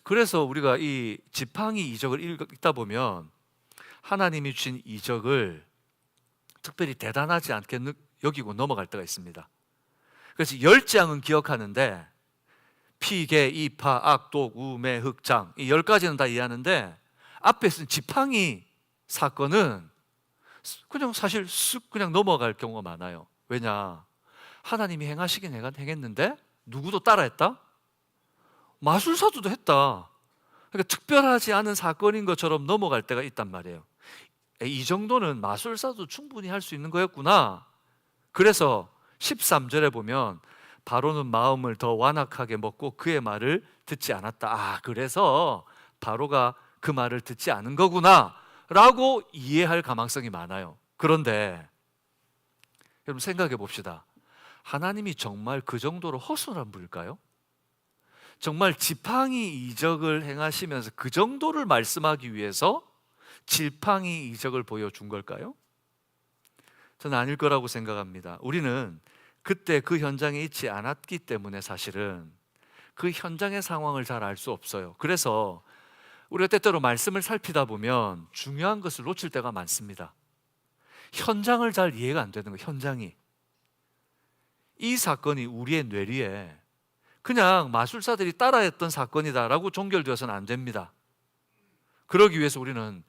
그래서 우리가 이 지팡이 이적을 읽다 보면 하나님이 주신 이적을 특별히 대단하지 않게 여기고 넘어갈 때가 있습니다. 그래서 10장은 기억하는데 피계, 이파, 악독, 우매, 흑장 이 10가지는 다 이해하는데 앞에 쓴 지팡이 사건은 그냥 사실 쓱 그냥 넘어갈 경우가 많아요. 왜냐? 하나님이 행하시긴 행했는데 누구도 따라했다? 마술사도 했다. 그러니까 특별하지 않은 사건인 것처럼 넘어갈 때가 있단 말이에요. 이 정도는 마술사도 충분히 할 수 있는 거였구나. 그래서 13절에 보면 바로는 마음을 더 완악하게 먹고 그의 말을 듣지 않았다. 그래서 바로가 그 말을 듣지 않은 거구나 라고 이해할 가망성이 많아요. 그런데 여러분 생각해 봅시다. 하나님이 정말 그 정도로 허술한 분일까요? 정말 지팡이 이적을 행하시면서 그 정도를 말씀하기 위해서 지팡이 이적을 보여준 걸까요? 저는 아닐 거라고 생각합니다. 우리는 그때 그 현장에 있지 않았기 때문에 사실은 그 현장의 상황을 잘 알 수 없어요. 그래서 우리가 때때로 말씀을 살피다 보면 중요한 것을 놓칠 때가 많습니다. 현장을 잘 이해가 안 되는 거예요. 현장이. 이 사건이 우리의 뇌리에 그냥 마술사들이 따라했던 사건이다라고 종결되어서는 안 됩니다. 그러기 위해서 우리는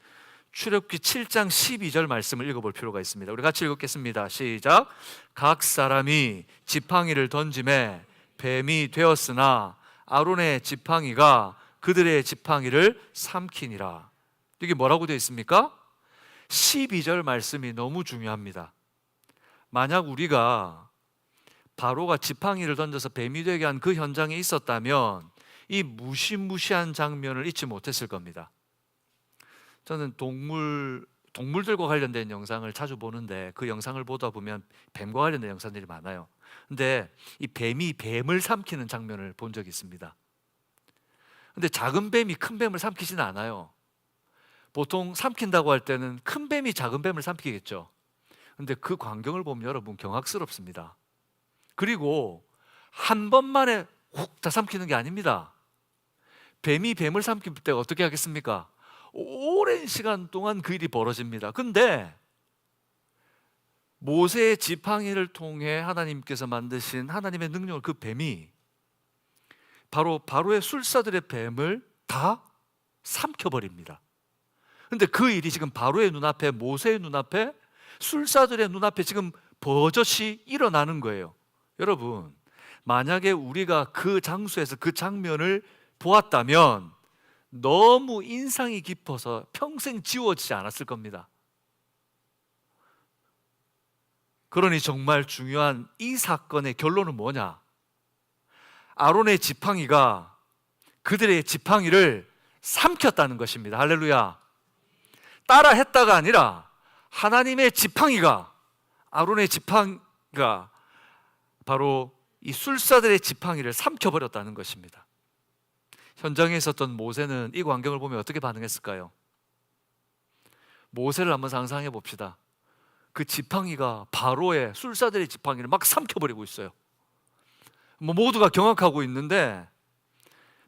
출애굽기 7장 12절 말씀을 읽어볼 필요가 있습니다. 우리 같이 읽겠습니다. 시작. 각 사람이 지팡이를 던짐에 뱀이 되었으나 아론의 지팡이가 그들의 지팡이를 삼키니라. 이게 뭐라고 되어 있습니까? 12절 말씀이 너무 중요합니다. 만약 우리가 바로가 지팡이를 던져서 뱀이 되게 한 그 현장에 있었다면 이 무시무시한 장면을 잊지 못했을 겁니다. 저는 동물들과 관련된 영상을 자주 보는데 그 영상을 보다 보면 뱀과 관련된 영상들이 많아요. 근데 이 뱀이 뱀을 삼키는 장면을 본 적이 있습니다. 근데 작은 뱀이 큰 뱀을 삼키지는 않아요. 보통 삼킨다고 할 때는 큰 뱀이 작은 뱀을 삼키겠죠. 근데 그 광경을 보면 여러분 경악스럽습니다. 그리고 한 번만에 훅 다 삼키는 게 아닙니다. 뱀이 뱀을 삼킬 때 어떻게 하겠습니까? 오랜 시간 동안 그 일이 벌어집니다. 근데 모세의 지팡이를 통해 하나님께서 만드신 하나님의 능력을 그 뱀이 바로의 술사들의 뱀을 다 삼켜버립니다. 근데 그 일이 지금 바로의 눈앞에, 모세의 눈앞에, 술사들의 눈앞에 지금 버젓이 일어나는 거예요. 여러분, 만약에 우리가 그 장소에서 그 장면을 보았다면 너무 인상이 깊어서 평생 지워지지 않았을 겁니다. 그러니 정말 중요한 이 사건의 결론은 뭐냐? 아론의 지팡이가 그들의 지팡이를 삼켰다는 것입니다. 할렐루야. 따라 했다가 아니라 하나님의 지팡이가, 아론의 지팡이가 바로 이 술사들의 지팡이를 삼켜버렸다는 것입니다. 현장에 있었던 모세는 이 광경을 보면 어떻게 반응했을까요? 모세를 한번 상상해 봅시다. 그 지팡이가 바로의 술사들의 지팡이를 막 삼켜버리고 있어요. 모두가 경악하고 있는데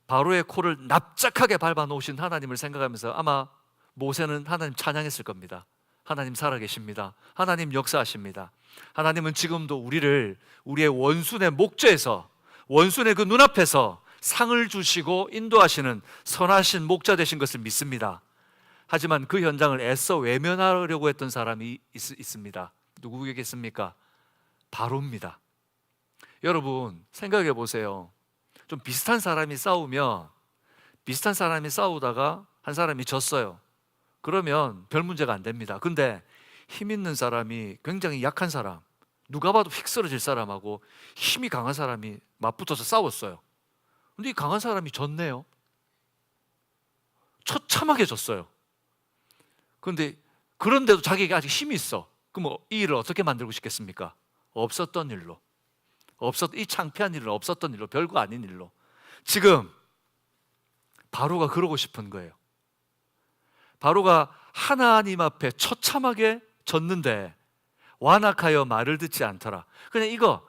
바로의 코를 납작하게 밟아 놓으신 하나님을 생각하면서 아마 모세는 하나님 찬양했을 겁니다. 하나님 살아계십니다. 하나님 역사하십니다. 하나님은 지금도 우리를 우리의 원수의 목전에서, 원수의 그 눈앞에서 상을 주시고 인도하시는 선하신 목자 되신 것을 믿습니다. 하지만 그 현장을 애써 외면하려고 했던 사람이 있습니다. 누구겠습니까? 바로입니다. 여러분 생각해 보세요. 좀 비슷한 사람이 싸우면, 비슷한 사람이 싸우다가 한 사람이 졌어요. 그러면 별 문제가 안 됩니다. 근데 힘 있는 사람이 굉장히 약한 사람, 누가 봐도 휙 쓰러질 사람하고 힘이 강한 사람이 맞붙어서 싸웠어요. 근데 이 강한 사람이 졌네요. 처참하게 졌어요. 그런데도 자기에게 아직 힘이 있어. 그럼 이 일을 어떻게 만들고 싶겠습니까? 없었던 일로, 이 창피한 일은 없었던 일로, 별거 아닌 일로. 지금 바로가 그러고 싶은 거예요. 바로가 하나님 앞에 처참하게 졌는데 완악하여 말을 듣지 않더라. 그냥 이거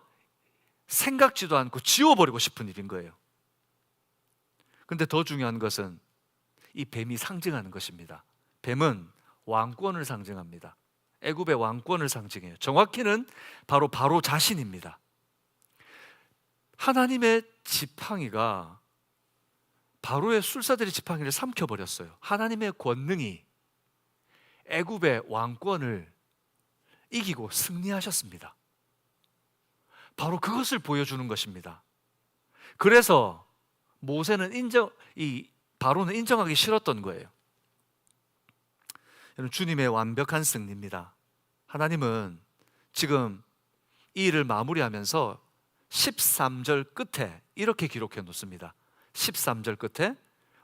생각지도 않고 지워버리고 싶은 일인 거예요. 근데 더 중요한 것은 이 뱀이 상징하는 것입니다. 뱀은 왕권을 상징합니다. 애굽의 왕권을 상징해요. 정확히는 바로 자신입니다. 하나님의 지팡이가 바로의 술사들의 지팡이를 삼켜버렸어요. 하나님의 권능이 애굽의 왕권을 이기고 승리하셨습니다. 바로 그것을 보여주는 것입니다. 그래서 바로는 인정하기 싫었던 거예요. 주님의 완벽한 승리입니다. 하나님은 지금 이 일을 마무리하면서 13절 끝에 이렇게 기록해 놓습니다. 13절 끝에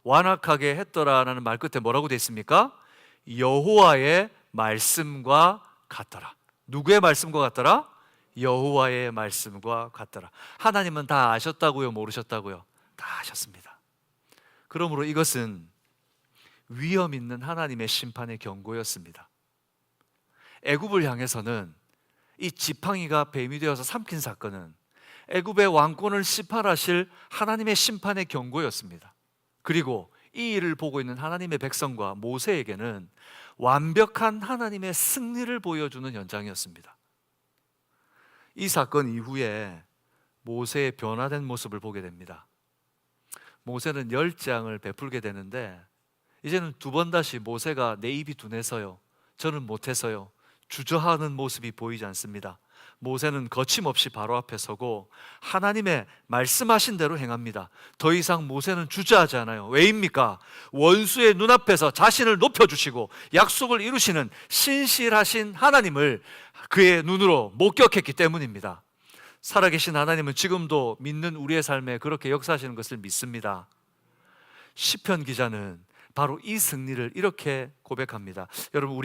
완악하게 했더라라는 말 끝에 뭐라고 되어 있습니까? 여호와의 말씀과 같더라. 누구의 말씀과 같더라? 여호와의 말씀과 같더라. 하나님은 다 아셨다고요? 모르셨다고요? 다 아셨습니다. 그러므로 이것은 위험 있는 하나님의 심판의 경고였습니다. 애굽을 향해서는 이 지팡이가 뱀이 되어서 삼킨 사건은 애굽의 왕권을 심판하실 하나님의 심판의 경고였습니다. 그리고 이 일을 보고 있는 하나님의 백성과 모세에게는 완벽한 하나님의 승리를 보여주는 현장이었습니다. 이 사건 이후에 모세의 변화된 모습을 보게 됩니다. 모세는 10장을 베풀게 되는데 이제는 두 번 다시 모세가 내 입이 둔해서요, 저는 못해서요, 주저하는 모습이 보이지 않습니다. 모세는 거침없이 바로 앞에 서고 하나님의 말씀하신 대로 행합니다. 더 이상 모세는 주저하지 않아요. 왜입니까? 원수의 눈앞에서 자신을 높여주시고 약속을 이루시는 신실하신 하나님을 그의 눈으로 목격했기 때문입니다. 살아계신 하나님은 지금도 믿는 우리의 삶에 그렇게 역사하시는 것을 믿습니다. 시편 기자는 바로 이 승리를 이렇게 고백합니다. 여러분,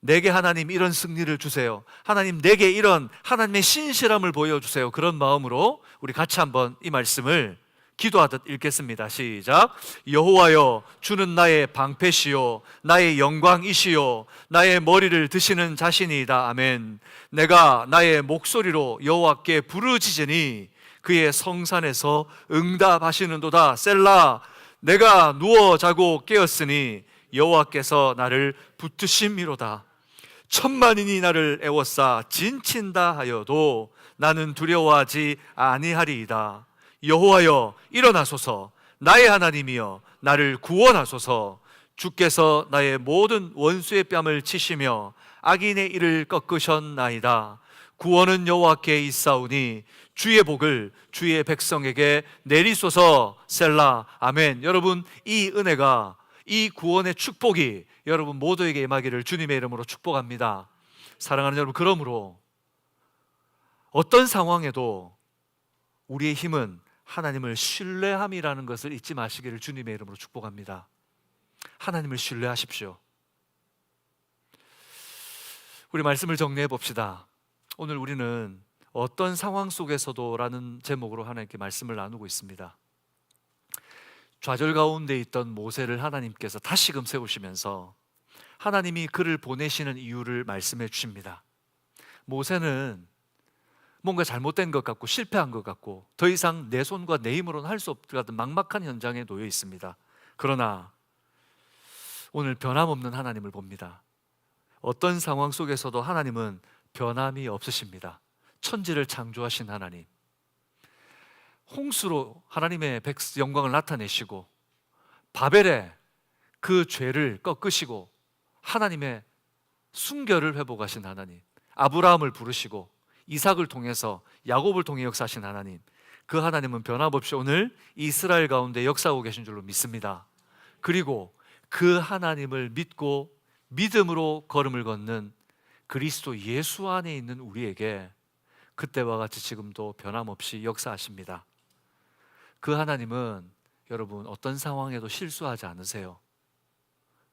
내게 하나님 이런 승리를 주세요. 하나님 내게 이런 하나님의 신실함을 보여주세요. 그런 마음으로 우리 같이 한번 이 말씀을 기도하듯 읽겠습니다. 시작. 여호와여, 주는 나의 방패시요 나의 영광이시요 나의 머리를 드시는 자신이다. 아멘. 내가 나의 목소리로 여호와께 부르짖으니 그의 성산에서 응답하시는도다. 셀라. 내가 누워 자고 깨었으니 여호와께서 나를 붙드심이로다. 천만인이 나를 애워싸 진친다 하여도 나는 두려워하지 아니하리이다. 여호와여, 일어나소서. 나의 하나님이여, 나를 구원하소서. 주께서 나의 모든 원수의 뺨을 치시며 악인의 이를 꺾으셨나이다. 구원은 여호와께 있사오니 주의 복을 주의 백성에게 내리소서. 셀라. 아멘. 여러분, 이 은혜가, 이 구원의 축복이 여러분 모두에게 임하기를 주님의 이름으로 축복합니다. 사랑하는 여러분, 그러므로 어떤 상황에도 우리의 힘은 하나님을 신뢰함이라는 것을 잊지 마시기를 주님의 이름으로 축복합니다. 하나님을 신뢰하십시오. 우리 말씀을 정리해 봅시다. 오늘 우리는 어떤 상황 속에서도 라는 제목으로 하나님께 말씀을 나누고 있습니다. 좌절 가운데 있던 모세를 하나님께서 다시금 세우시면서 하나님이 그를 보내시는 이유를 말씀해 주십니다. 모세는 뭔가 잘못된 것 같고 실패한 것 같고 더 이상 내 손과 내 힘으로는 할 수 없을 것 같은 막막한 현장에 놓여 있습니다. 그러나 오늘 변함없는 하나님을 봅니다. 어떤 상황 속에서도 하나님은 변함이 없으십니다. 천지를 창조하신 하나님, 홍수로 하나님의 영광을 나타내시고 바벨의 그 죄를 꺾으시고 하나님의 순결을 회복하신 하나님, 아브라함을 부르시고 이삭을 통해서 야곱을 통해 역사하신 하나님, 그 하나님은 변함없이 오늘 이스라엘 가운데 역사하고 계신 줄로 믿습니다. 그리고 그 하나님을 믿고 믿음으로 걸음을 걷는 그리스도 예수 안에 있는 우리에게 그때와 같이 지금도 변함없이 역사하십니다. 그 하나님은 여러분 어떤 상황에도 실수하지 않으세요.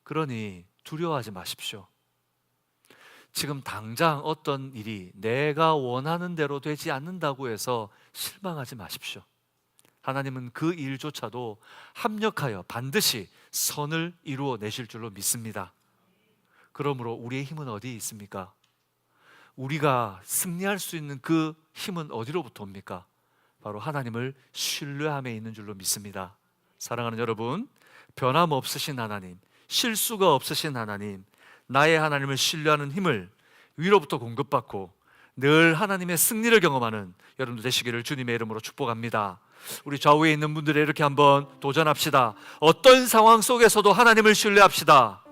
그러니 두려워하지 마십시오. 지금 당장 어떤 일이 내가 원하는 대로 되지 않는다고 해서 실망하지 마십시오. 하나님은 그 일조차도 합력하여 반드시 선을 이루어 내실 줄로 믿습니다. 그러므로 우리의 힘은 어디에 있습니까? 우리가 승리할 수 있는 그 힘은 어디로부터 옵니까? 바로 하나님을 신뢰함에 있는 줄로 믿습니다. 사랑하는 여러분, 변함없으신 하나님, 실수가 없으신 하나님, 나의 하나님을 신뢰하는 힘을 위로부터 공급받고 늘 하나님의 승리를 경험하는 여러분들 되시기를 주님의 이름으로 축복합니다. 우리 좌우에 있는 분들이 이렇게 한번 도전합시다. 어떤 상황 속에서도 하나님을 신뢰합시다.